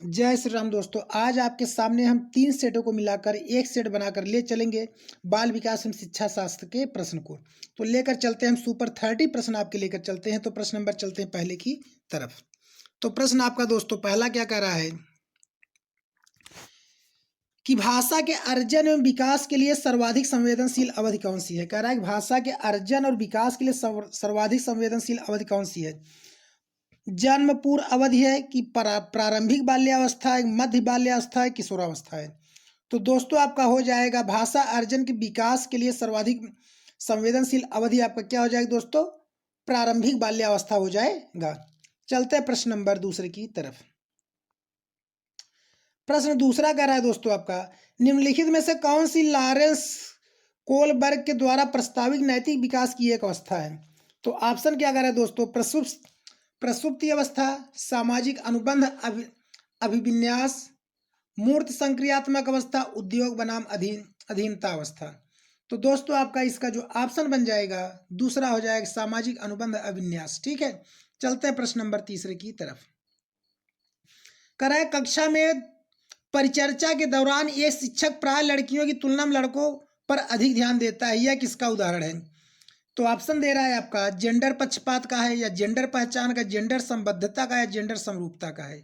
जय श्री राम दोस्तों। आज आपके सामने हम 3 सेटों को मिलाकर एक सेट बनाकर ले चलेंगे बाल विकास एवं शिक्षा शास्त्र के प्रश्न को। तो लेकर चलते हैं हम सुपर 30 प्रश्न आपके लेकर चलते हैं। तो प्रश्न नंबर चलते हैं पहले की तरफ। तो प्रश्न आपका दोस्तों पहला क्या कह रहा है कि भाषा के अर्जन एवं विकास के लिए सर्वाधिक संवेदनशील अवधि कौन सी है। कह रहा है कि भाषा के अर्जन और विकास के लिए सर्वाधिक संवेदनशील अवधि कौन सी है। जन्म पूर्व अवधि है कि प्रारंभिक बाल्यावस्था है, मध्य बाल्यावस्था है, किशोरावस्था है। तो दोस्तों आपका हो जाएगा भाषा अर्जन के विकास के लिए सर्वाधिक संवेदनशील अवधि आपका क्या हो जाएगा दोस्तों, प्रारंभिक बाल्यावस्था हो जाएगा। चलते हैं प्रश्न नंबर दूसरे की तरफ। प्रश्न दूसरा कह रहा है दोस्तों आपका निम्नलिखित में से कौन सी लॉरेंस कोलबर्ग के द्वारा प्रस्तावित नैतिक विकास की एक अवस्था है। तो ऑप्शन क्या कह रहा है दोस्तों, प्रसुप्ति अवस्था, सामाजिक अनुबंध अभिविन्यास, मूर्त संक्रियात्मक अवस्था, उद्योग बनाम अधीनता अवस्था। तो दोस्तों आपका इसका जो ऑप्शन बन जाएगा दूसरा हो जाएगा सामाजिक अनुबंध अभिविन्यास। ठीक है, चलते हैं प्रश्न नंबर तीसरे की तरफ। कराए कक्षा में परिचर्चा के दौरान एक शिक्षक प्राय लड़कियों की तुलना में लड़कों पर अधिक ध्यान देता है, यह किसका उदाहरण है। तो ऑप्शन दे रहा है आपका जेंडर पक्षपात का है, या जेंडर पहचान का, जेंडर संबद्धता का, या जेंडर समरूपता का है।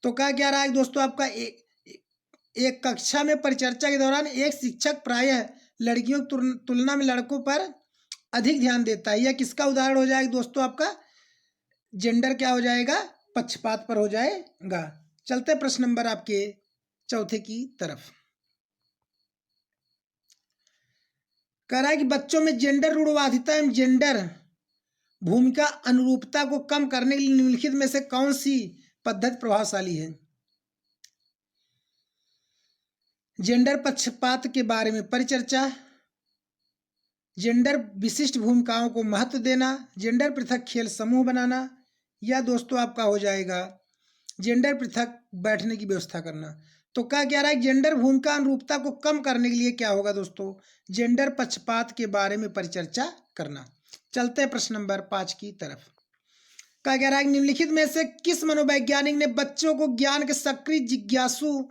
तो क्या रहा है दोस्तों आपका एक कक्षा में परिचर्चा के दौरान एक शिक्षक प्रायः लड़कियों की तुलना में लड़कों पर अधिक ध्यान देता है, यह किसका उदाहरण हो जाएगा दोस्तों, आपका जेंडर क्या हो जाएगा, पक्षपात पर हो जाएगा। चलते प्रश्न नंबर आपके चौथे की तरफ। कह रहा है कि बच्चों में जेंडर रूढ़वादिता एवं जेंडर भूमिका अनुरूपता को कम करने के लिए निम्नलिखित में से कौन सी पद्धति प्रभावशाली है। जेंडर पक्षपात के बारे में परिचर्चा, जेंडर विशिष्ट भूमिकाओं को महत्व देना, जेंडर पृथक खेल समूह बनाना, या दोस्तों आपका हो जाएगा जेंडर पृथक बैठने की व्यवस्था करना। तो क्या रहा है जेंडर भूमिका अनुरूपता को कम करने के लिए क्या होगा दोस्तों, जेंडर पक्षपात के बारे में परिचर्चा करना। चलते हैं प्रश्न नंबर 5 की तरफ। क्या कह रहा है निम्नलिखित में से किस मनोवैज्ञानिक ने बच्चों को ज्ञान के सक्रिय जिज्ञासु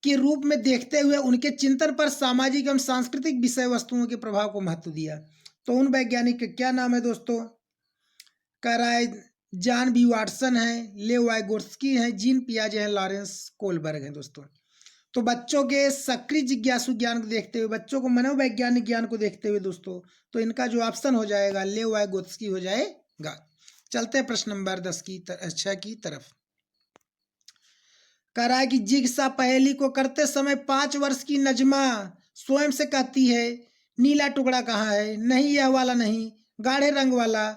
के रूप में देखते हुए उनके चिंतन पर सामाजिक एवं सांस्कृतिक विषय वस्तुओं के प्रभाव को महत्व दिया। तो उन वैज्ञानिक का क्या नाम है दोस्तों, कह रहा है जॉन बी वाटसन है, लेव वाइगोत्स्की है, जीन पियाजे हैं, लॉरेंस कोलबर्ग हैं दोस्तों। तो बच्चों के सक्रिय जिज्ञासु ज्ञान को देखते हुए, बच्चों को मनोवैज्ञानिक ज्ञान को देखते हुए दोस्तों, तो इनका जो ऑप्शन हो जाएगा लेव वाइगोत्स्की हो जाएगा। चलते हैं प्रश्न नंबर 6 की तरफ। कह रहा है कि जिग्सा पहेली को करते समय 5 वर्ष की नजमा स्वयं से कहती है नीला टुकड़ा कहाँ है, नहीं यह वाला नहीं, गाढ़े रंग वाला,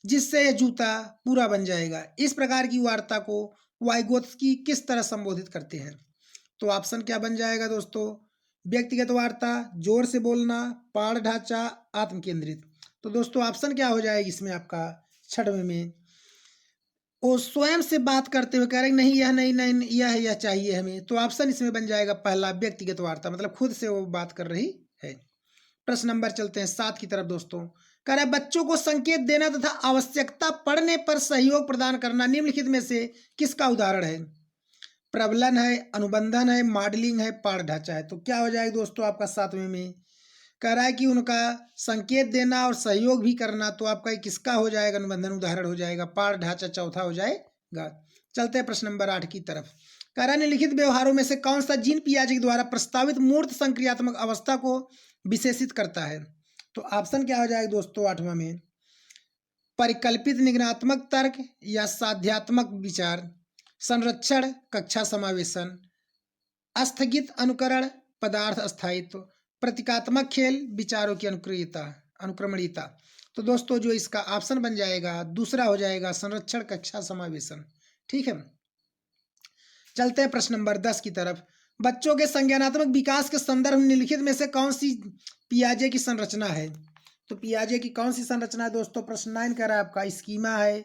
जिससे यह जूता पूरा बन जाएगा। इस प्रकार की वार्ता को वाइगोत्स्की किस तरह संबोधित करते हैं। तो ऑप्शन क्या बन जाएगा दोस्तों, व्यक्तिगत वार्ता, जोर से बोलना, पाठ ढांचा, आत्म केंद्रित। तो दोस्तों ऑप्शन क्या हो जाएगा इसमें आपका 6वें में, वो स्वयं से बात करते हुए कह रहे हैं नहीं यह नहीं नहीं यह चाहिए हमें। तो ऑप्शन इसमें बन जाएगा पहला व्यक्तिगत वार्ता, मतलब खुद से वो बात कर रही है। प्रश्न नंबर चलते हैं 7 की तरफ दोस्तों। कह रहा है बच्चों को संकेत देना तथा आवश्यकता पड़ने पर सहयोग प्रदान करना निम्नलिखित में से किसका उदाहरण है। प्रबलन है, अनुबंधन है, मॉडलिंग है, पाठ ढांचा है। तो क्या हो जाएगा दोस्तों आपका 7वें में, कह रहा है कि उनका संकेत देना और सहयोग भी करना। तो आपका किसका हो जाएगा, अनुबंधन उदाहरण हो जाएगा, पाठ ढांचा चौथा हो जाएगा। चलते हैं प्रश्न नंबर 8 की तरफ। कह रहा है निम्नलिखित व्यवहारों में से कौन सा जीन पियाजे के द्वारा प्रस्तावित मूर्त संक्रियात्मक अवस्था को विशेषित करता है। तो ऑप्शन क्या हो जाएगा दोस्तों 8वां में, परिकल्पित निगमनात्मक तर्क या साध्यात्मक विचार, संरक्षण, कक्षा समावेशन, अस्थगित अनुकरण, पदार्थ स्थायित्व, प्रतीकात्मक खेल, विचारों की अनुक्रमणीयता। तो दोस्तों जो इसका ऑप्शन बन जाएगा दूसरा हो जाएगा संरक्षण, कक्षा समावेशन। ठीक है, चलते हैं प्रश्न नंबर 10 की तरफ। बच्चों के संज्ञानात्मक विकास के संदर्भ में निम्नलिखित में से कौन सी पियाजे की संरचना है। तो पियाजे की कौन सी संरचना है दोस्तों, प्रश्न 9 कह रहा है आपका स्कीमा है,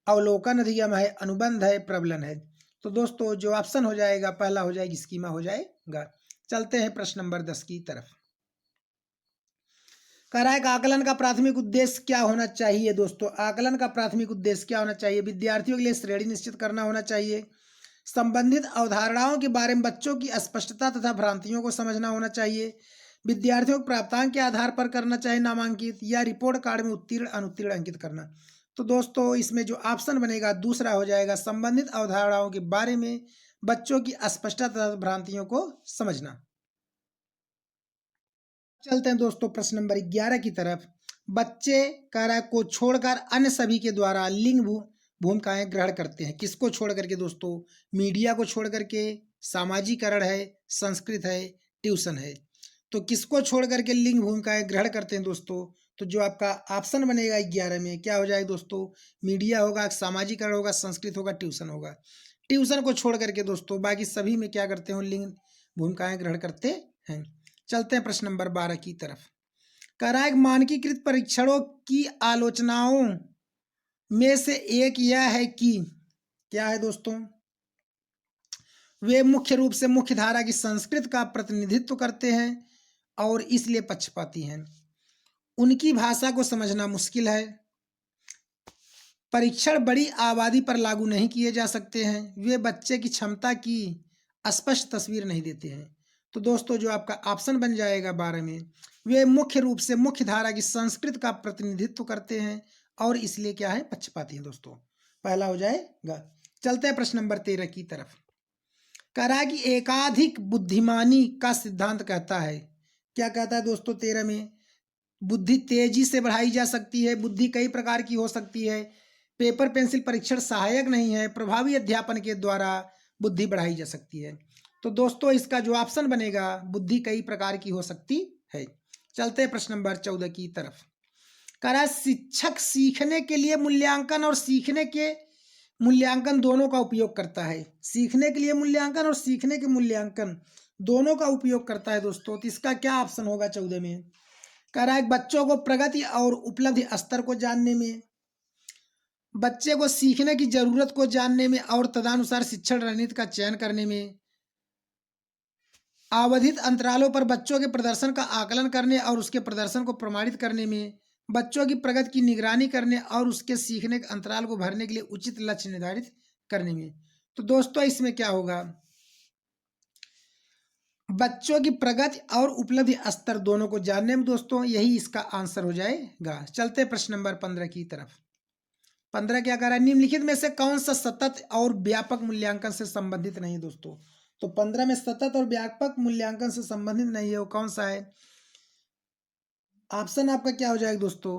अवलोकन अधिगम है, अनुबंध है, प्रबलन है। तो दोस्तों जो ऑप्शन हो जाएगा पहला हो जाएगी स्कीमा हो जाएगा। चलते हैं प्रश्न नंबर 10 की तरफ। कह रहा है कि आकलन का प्राथमिक उद्देश्य क्या होना चाहिए दोस्तों। आकलन का प्राथमिक उद्देश्य क्या होना चाहिए, विद्यार्थियों के लिए श्रेणी निश्चित करना होना चाहिए, संबंधित अवधारणाओं के बारे में बच्चों की स्पष्टता तथा भ्रांतियों को समझना होना चाहिए। विद्यार्थियों को प्राप्तांक के आधार पर करना चाहिए नामांकित, या रिपोर्ट कार्ड में उत्तीर्ण अनुत्तीर्ण अंकित करना। तो दोस्तों इसमें जो ऑप्शन बनेगा दूसरा हो जाएगा, संबंधित अवधारणाओं के बारे में बच्चों की स्पष्टता तथा भ्रांतियों को समझना। चलते हैं दोस्तों प्रश्न नंबर 11 की तरफ। बच्चे कार्य को छोड़कर अन्य सभी के द्वारा लिंग भूमिकाएं ग्रहण करते हैं। किसको छोड़ करके दोस्तों? मीडिया को छोड़ करके, सामाजिकरण है, संस्कृत है, ट्यूशन है। तो किसको छोड़ करके लिंग भूमिकाएं ग्रहण करते हैं दोस्तों? तो जो आपका ऑप्शन बनेगा 11 में क्या हो जाएगा दोस्तों? मीडिया होगा, सामाजिकरण होगा, संस्कृत होगा, ट्यूशन होगा। ट्यूशन को छोड़ करके दोस्तों बाकी सभी में क्या करते हो? लिंग भूमिकाएं ग्रहण करते हैं। चलते हैं प्रश्न नंबर 12 की तरफ। कराएक मानकीकृत परीक्षणों की आलोचनाओं में से एक यह है कि क्या है दोस्तों? वे मुख्य रूप से मुख्य धारा की संस्कृत का प्रतिनिधित्व करते हैं और इसलिए पक्षपाती हैं। उनकी भाषा को समझना मुश्किल है। परीक्षण बड़ी आबादी पर लागू नहीं किए जा सकते हैं। वे बच्चे की क्षमता की स्पष्ट तस्वीर नहीं देते हैं। तो दोस्तों जो आपका ऑप्शन बन जाएगा 12 में, वे मुख्य रूप से मुख्य धारा की संस्कृत का प्रतिनिधित्व करते हैं और इसलिए क्या है? पक्षपाती हैं दोस्तों। पहला हो जाएगा। चलते हैं प्रश्न नंबर 13 की तरफ। कह रहा है कि एकाधिक बुद्धिमानी का सिद्धांत कहता है। क्या कहता है दोस्तों 13 में? बुद्धि तेजी से बढ़ाई जा सकती है। बुद्धि कई प्रकार की हो सकती है। पेपर पेंसिल परीक्षण सहायक नहीं है। प्रभावी अध्यापन के द्वारा बुद्धि बढ़ाई जा सकती है। तो दोस्तों इसका जो ऑप्शन बनेगा, बुद्धि कई प्रकार की हो सकती है। चलते हैं प्रश्न नंबर 14 की तरफ। कह रहा है शिक्षक सीखने के लिए मूल्यांकन और सीखने के मूल्यांकन दोनों का उपयोग करता है। सीखने के लिए मूल्यांकन और सीखने के मूल्यांकन दोनों का उपयोग करता है दोस्तों। तो इसका क्या ऑप्शन होगा 14 में? कह रहा है बच्चों को प्रगति और उपलब्धि स्तर को जानने में, बच्चे को सीखने की जरूरत को जानने में और तदनुसार शिक्षण रणनीति का चयन करने में, आवधित अंतरालों पर बच्चों के प्रदर्शन का आकलन करने और उसके प्रदर्शन को प्रमाणित करने में, बच्चों की प्रगति की निगरानी करने और उसके सीखने के अंतराल को भरने के लिए उचित लक्ष्य निर्धारित करने में। तो दोस्तों इसमें क्या होगा? बच्चों की प्रगति और उपलब्धि स्तर दोनों को जानने में दोस्तों, यही इसका आंसर हो जाएगा। चलते प्रश्न नंबर 15 की तरफ। 15 क्या कह रहा है? निम्नलिखित में से कौन सा सतत और व्यापक मूल्यांकन से संबंधित नहीं दोस्तों? तो 15 में सतत और व्यापक मूल्यांकन से संबंधित नहीं है, वो कौन सा है? ऑप्शन आपका क्या हो जाएगा दोस्तों?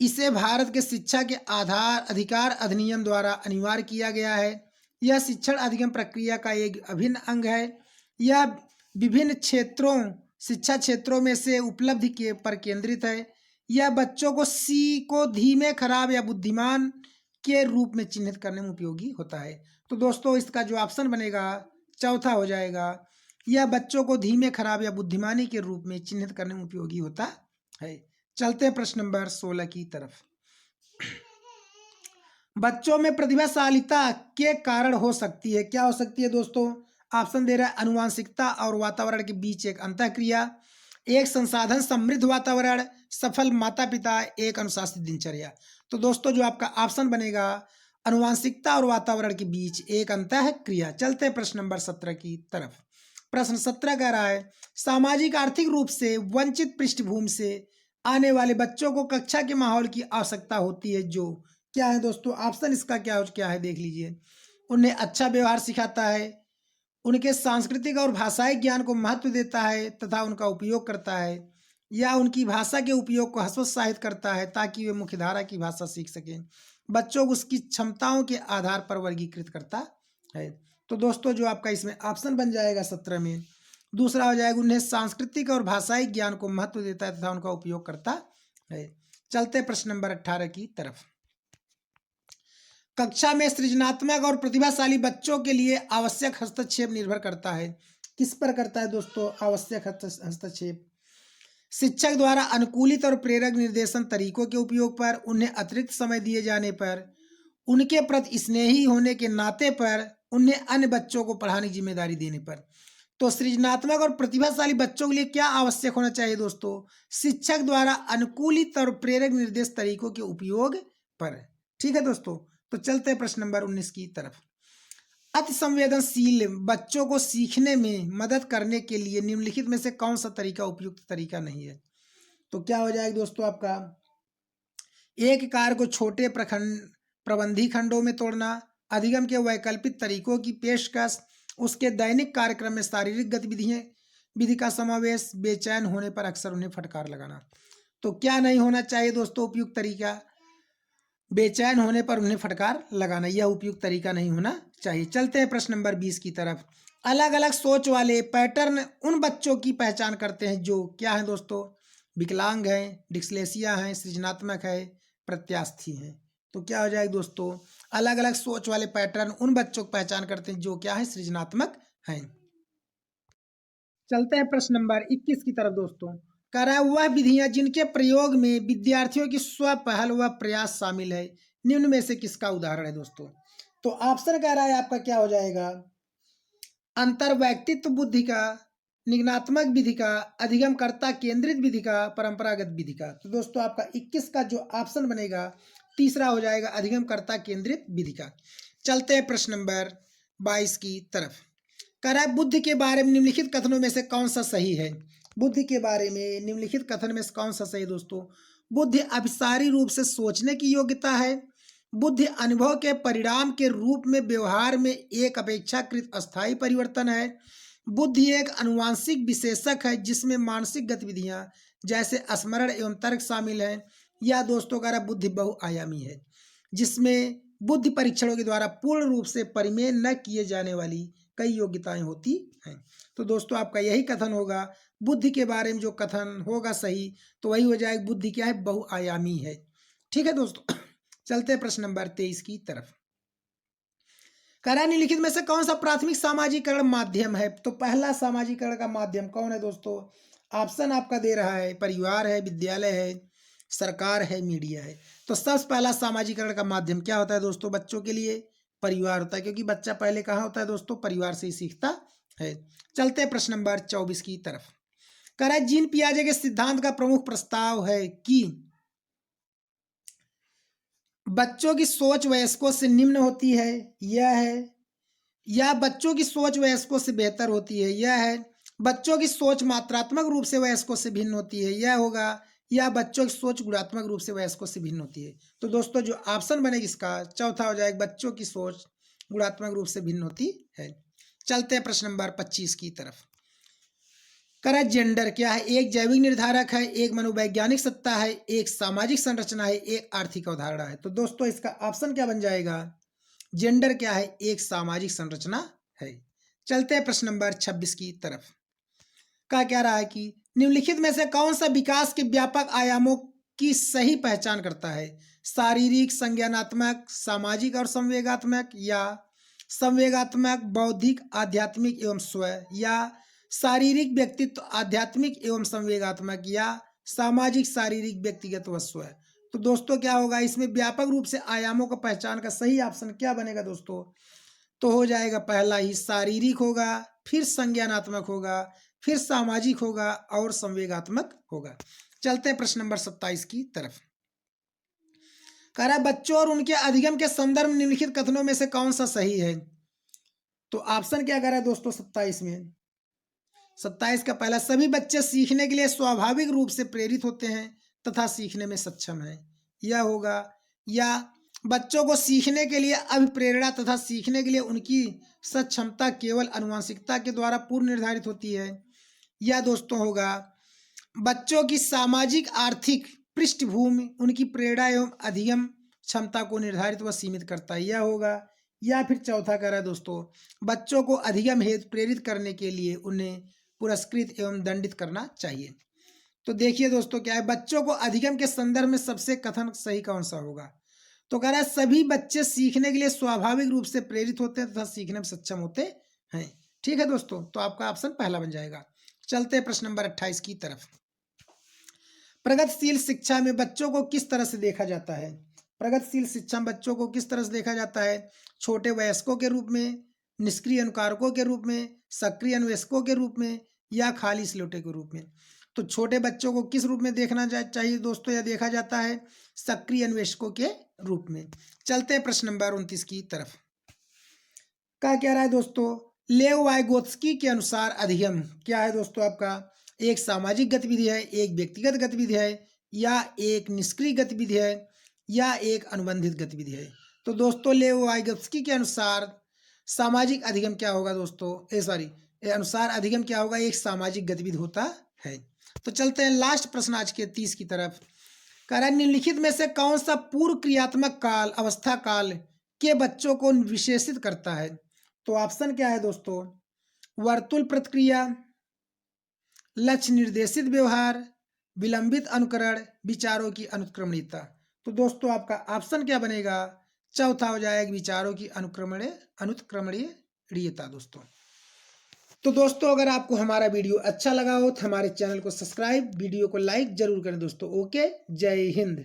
इसे भारत के शिक्षा के आधार अधिकार अधिनियम द्वारा अनिवार्य किया गया है। यह शिक्षण अधिगम प्रक्रिया का एक अभिन्न अंग है। यह विभिन्न क्षेत्रों शिक्षा क्षेत्रों में से उपलब्धि के पर केंद्रित है। यह बच्चों को धीमे, खराब या बुद्धिमान के रूप में चिन्हित करने में उपयोगी होता है। तो दोस्तों इसका जो ऑप्शन बनेगा चौथा हो जाएगा। यह बच्चों को धीमे, खराब या बुद्धिमानी के रूप में चिन्हित करने में उपयोगी होता है। चलते हैं प्रश्न नंबर 16 की तरफ। बच्चों में प्रतिभाशालिता के कारण हो सकती है। क्या हो सकती है दोस्तों? ऑप्शन दे रहा है अनुवांशिकता और वातावरण के बीच एक अंतःक्रिया, एक संसाधन समृद्ध वातावरण, सफल माता पिता, एक अनुशासित दिनचर्या। तो दोस्तों जो आपका ऑप्शन बनेगा अनुवांशिकता और वातावरण के बीच एक अंतःक्रिया। चलते हैं प्रश्न नंबर 17 की तरफ। प्रश्न 17 कह रहा है सामाजिक आर्थिक रूप से वंचित पृष्ठभूमि से आने वाले बच्चों को कक्षा के माहौल की आवश्यकता होती है जो क्या है दोस्तों? ऑप्शन इसका क्या है देख लीजिए। उन्हें अच्छा व्यवहार सिखाता है, उनके सांस्कृतिक और भाषाई ज्ञान को महत्व देता है तथा उनका उपयोग करता है, या उनकी भाषा के उपयोग को हतोत्साहित करता है ताकि वे मुख्यधारा की भाषा सीख सकें। बच्चों को उसकी क्षमताओं के आधार पर वर्गीकृत करता है। तो दोस्तों जो आपका इसमें ऑप्शन बन जाएगा 17 में, दूसरा हो जाएगा उन्हें सांस्कृतिक और भाषाई ज्ञान को महत्व देता है तथा उनका उपयोग करता है। चलते प्रश्न नंबर 18 की तरफ। कक्षा में सृजनात्मक और प्रतिभाशाली बच्चों के लिए आवश्यक हस्तक्षेप निर्भर करता है। किस पर करता है दोस्तों? आवश्यक हस्तक्षेप शिक्षक द्वारा अनुकूलित और प्रेरक निर्देशन तरीकों के उपयोग पर, उन्हें अतिरिक्त समय दिए जाने पर, उनके प्रति स्नेही होने के नाते पर, उन्हें अन्य बच्चों को पढ़ाने की जिम्मेदारी देने पर। तो सृजनात्मक और प्रतिभाशाली बच्चों के लिए क्या आवश्यक होना चाहिए दोस्तों? शिक्षक द्वारा अनुकूलित और प्रेरक निर्देश तरीकों के उपयोग पर। ठीक है दोस्तों, तो चलते हैं प्रश्न नंबर 19 की तरफ। अति संवेदनशील बच्चों को सीखने में मदद करने के लिए निम्नलिखित में से कौन सा तरीका उपयुक्त तरीका नहीं है? तो क्या हो जाएगा दोस्तों आपका, एक कार्य को छोटे प्रबंधी खंडों में तोड़ना, अधिगम के वैकल्पिक तरीकों की पेशकश, उसके दैनिक कार्यक्रम में शारीरिक गतिविधियां विधि का समावेश, बेचैन होने पर अक्सर उन्हें फटकार लगाना। तो क्या नहीं होना चाहिए दोस्तों उपयुक्त तरीका? बेचैन होने पर उन्हें फटकार लगाना, यह उपयुक्त तरीका नहीं होना चाहिए। चलते हैं प्रश्न नंबर 20 की तरफ। अलग अलग सोच वाले पैटर्न उन बच्चों की पहचान करते हैं जो क्या है दोस्तों, विकलांग हैं, डिस्लेक्सिया हैं, सृजनात्मक है, प्रत्यास्थी हैं। तो क्या हो जाएगा दोस्तों, अलग अलग सोच वाले पैटर्न उन बच्चों की पहचान करते हैं जो क्या है, सृजनात्मक हैं। चलते हैं प्रश्न नंबर 21 की तरफ दोस्तों। कह रहा है वह विधियां जिनके प्रयोग में विद्यार्थियों की स्व पहल व प्रयास शामिल है, निम्न में से किसका उदाहरण है दोस्तों? तो ऑप्शन कह रहा है आपका क्या हो जाएगा, अंतर व्यक्तित्व बुद्धि का, निगमनात्मक विधि का, अधिगमकर्ता केंद्रित विधि का, परंपरागत विधि का। तो दोस्तों आपका 21 का जो ऑप्शन बनेगा तीसरा हो जाएगा, अधिगमकर्ता केंद्रित विधि का। चलते हैं प्रश्न नंबर 22 की तरफ। कह रहा है बुद्धि के बारे में निम्नलिखित कथनों में से कौन सा सही है? बुद्धि के बारे में निम्नलिखित कथन में से कौन सा सही है दोस्तों? बुद्धि अभिसारी रूप से सोचने की योग्यता है। बुद्धि अनुभव के परिणाम के रूप में व्यवहार में एक अपेक्षाकृत अस्थायी परिवर्तन है। बुद्धि एक अनुवांशिक विशेषक है जिसमें मानसिक गतिविधियां जैसे स्मरण एवं तर्क शामिल हैं। या दोस्तों कह रहा बुद्धि बहुआयामी है जिसमें बुद्धि परीक्षणों के द्वारा पूर्ण रूप से परिमेय न किए जाने वाली कई योग्यताएं होती हैं। तो दोस्तों आपका यही कथन होगा, बुद्धि के बारे में जो कथन होगा सही तो वही हो जाएगा, बुद्धि क्या है, बहुआयामी है। ठीक है दोस्तों, चलते हैं प्रश्न नंबर 23 की तरफ। करा निम्नलिखित में से कौन सा प्राथमिक सामाजिकरण माध्यम है? तो पहला सामाजिकरण का माध्यम कौन है दोस्तों? ऑप्शन आपका दे रहा है, परिवार है, विद्यालय है, सरकार है, मीडिया है। तो सबसे पहला सामाजिकरण का माध्यम क्या होता है दोस्तों? बच्चों के लिए परिवार होता है, क्योंकि बच्चा पहले कहाँ होता है दोस्तों? परिवार से ही सीखता है। चलते हैं प्रश्न नंबर 24 की तरफ। कह रहा है जीन पियाजे के सिद्धांत का प्रमुख प्रस्ताव है कि बच्चों की सोच वयस्कों से निम्न होती है, यह है। या बच्चों की सोच वयस्कों से बेहतर होती है, यह है। बच्चों की सोच मात्रात्मक रूप से वयस्कों से भिन्न होती है, यह होगा। या बच्चों की सोच गुणात्मक रूप से वयस्कों से भिन्न होती है। तो दोस्तों जो ऑप्शन बनेगा इसका चौथा हो जाएगा, बच्चों की सोच गुणात्मक रूप से भिन्न होती है। चलते हैं प्रश्न नंबर 25 की तरफ। करा जेंडर क्या है? एक जैविक निर्धारक है, एक मनोवैज्ञानिक सत्ता है, एक सामाजिक संरचना है, एक आर्थिक अवधारणा है। तो दोस्तों इसका ऑप्शन क्या बन जाएगा? जेंडर क्या है? एक सामाजिक संरचना है। चलते हैं प्रश्न नंबर 26 की तरफ। क्या कह रहा है कि निम्नलिखित में से कौन सा विकास के व्यापक आयामों की सही पहचान करता है? शारीरिक, संज्ञानात्मक, सामाजिक और संवेगात्मक, या संवेगात्मक, बौद्धिक, आध्यात्मिक एवं स्व, या शारीरिक, व्यक्तित्व, आध्यात्मिक एवं संवेगात्मक, या सामाजिक, शारीरिक, व्यक्तिगत व स्व। तो दोस्तों क्या होगा इसमें व्यापक रूप से आयामों का पहचान का सही ऑप्शन क्या बनेगा दोस्तों? तो हो जाएगा पहला ही शारीरिक होगा, फिर संज्ञानात्मक होगा, फिर सामाजिक होगा और संवेगात्मक होगा। चलते हैं प्रश्न नंबर 27 की तरफ। कह रहा है बच्चों और उनके अधिगम के संदर्भ निम्नलिखित कथनों में से कौन सा सही है? तो ऑप्शन क्या कह रहा है दोस्तों 27 में? 27 का पहला, सभी बच्चे सीखने के लिए स्वाभाविक रूप से प्रेरित होते हैं तथा सीखने में सक्षम हैं, यह होगा। या बच्चों को सीखने के लिए अभिप्रेरणा तथा सीखने के लिए उनकी सक्षमता केवल आनुवंशिकता के द्वारा पूर्व निर्धारित होती है। या दोस्तों होगा बच्चों की सामाजिक आर्थिक पृष्ठभूमि उनकी प्रेरणा एवं अधिगम क्षमता को निर्धारित व सीमित करता है, यह होगा। या फिर चौथा कह रहा है दोस्तों बच्चों को अधिगम हेतु प्रेरित करने के लिए उन्हें पुरस्कृत एवं दंडित करना चाहिए। तो देखिए दोस्तों क्या है, बच्चों को अधिगम के संदर्भ में सबसे कथन सही कौन सा होगा? तो कह रहा है सभी बच्चे सीखने के लिए स्वाभाविक रूप से प्रेरित होते हैं तथा सीखने में सक्षम होते हैं। ठीक है दोस्तों, तो आपका ऑप्शन पहला बन जाएगा। चलते हैं प्रश्न नंबर 28 की तरफ। प्रगतिशील शिक्षा में बच्चों को किस तरह से देखा जाता है? प्रगतिशील शिक्षा में बच्चों को किस तरह से देखा जाता है? छोटे वयस्कों के रूप में, निष्क्रिय अनुकारकों के रूप में, सक्रिय अन्वेषकों के रूप में, या खाली स्लेटों के रूप में। तो छोटे बच्चों को किस रूप में देखना चाहिए दोस्तों, या देखा जाता है? सक्रिय अन्वेषकों के रूप में। चलते हैं प्रश्न नंबर 29 की तरफ। क्या कह रहा है दोस्तों, लेव वाइगोत्स्की के अनुसार अधिगम क्या है दोस्तों आपका, एक सामाजिक गतिविधि है, एक व्यक्तिगत गतिविधि है, या एक निष्क्रिय गतिविधि है, या एक अनुबंधित गतिविधि है। तो दोस्तों लेव वाइगोत्स्की के अनुसार सामाजिक अधिगम क्या होगा दोस्तों, अनुसार अधिगम क्या होगा, एक सामाजिक गतिविधि होता है। तो चलते हैं लास्ट प्रश्न आज के 30 की तरफ। कह रहा है निम्नलिखित में से कौन सा पूर्व क्रियात्मक काल अवस्था काल के बच्चों को विशेषित करता है। तो ऑप्शन क्या है दोस्तों, वर्तुल प्रतिक्रिया, लक्ष्य निर्देशित व्यवहार, विलंबित अनुकरण, विचारों की अनुक्रमणीयता। तो दोस्तों आपका ऑप्शन क्या बनेगा, चौथा हो जाएगा विचारों की अनुक्रमणीयता दोस्तों। तो दोस्तों अगर आपको हमारा वीडियो अच्छा लगा हो तो हमारे चैनल को सब्सक्राइब, वीडियो को लाइक जरूर करें दोस्तों। ओके, जय हिंद।